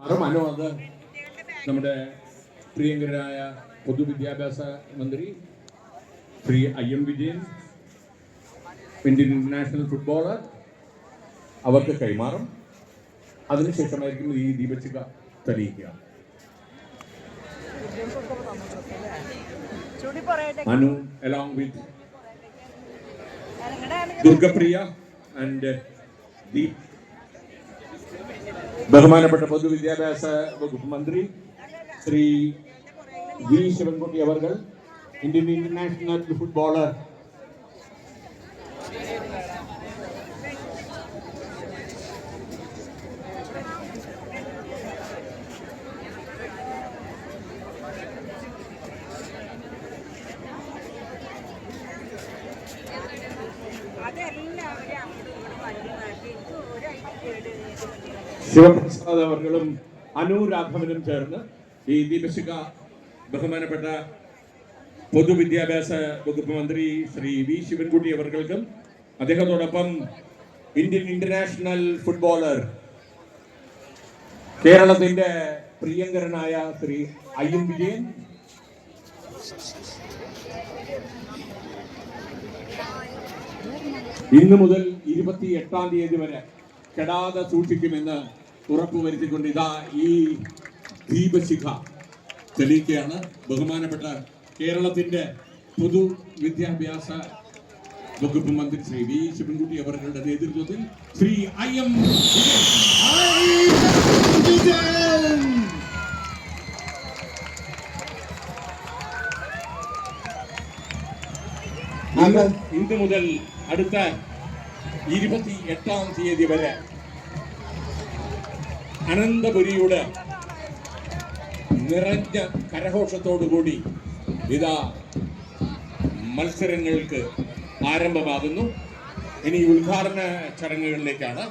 മനു അത് നമ്മുടെ പ്രിയങ്കരായ പൊതുവിദ്യാഭ്യാസ മന്ത്രി Shri IM Vijayan, Indian international footballer, അവർക്ക് കൈമാറും. അതിനുശേഷമായിരിക്കും ഈ ദീപശിഖ തെളിയിക്കുക. Manu along with Durgapriya and Deep. ബഹുമാനപ്പെട്ട പൊതുവിദ്യാഭ്യാസ വകുപ്പ് മന്ത്രി ശ്രീ V. ശിവൻകുട്ടി അവർകൾ, ഇന്ത്യൻ ഇന്റർനാഷണൽ ഫുട്ബോളർ, ശിവപ്രസാദ് അവർകളും അനുരാഘവനും ചേർന്ന് ഈ ദീപശിഖ ബഹുമാനപ്പെട്ട പൊതുവിദ്യാഭ്യാസ വകുപ്പ് മന്ത്രി ശ്രീ V. ശിവൻകുട്ടി അവർക്കും അദ്ദേഹത്തോടൊപ്പം ഇന്ത്യൻ ഇന്റർനാഷണൽ ഫുട്ബോളർ, കേരളത്തിന്റെ പ്രിയങ്കരനായ ശ്രീ IM വിജയൻ, ഇന്നു മുതൽ 28-ാം തീയതി വരെ കെടാതെ സൂക്ഷിക്കുമെന്ന് ഉറപ്പുവരുത്തിക്കൊണ്ട് ഇതാ ഈ ദീപശിഖ തെളിയിക്കുകയാണ്. ബഹുമാനപ്പെട്ട കേരളത്തിന്റെ പൊതുവിദ്യാഭ്യാസ വകുപ്പ് മന്ത്രി ശ്രീ V. ശിവൻകുട്ടി അവരുടെ നേതൃത്വത്തിൽ ശ്രീ IM ഇന്ന് മുതൽ അടുത്ത 28-ാം തീയതി വരെ അനന്തപുരിയുടെ നിറഞ്ഞ കരഘോഷത്തോടുകൂടി ഇതാ മത്സരങ്ങൾക്ക് ആരംഭമാകുന്നു. ഇനി ഉദ്ഘാടന ചടങ്ങുകളിലേക്കാണ്.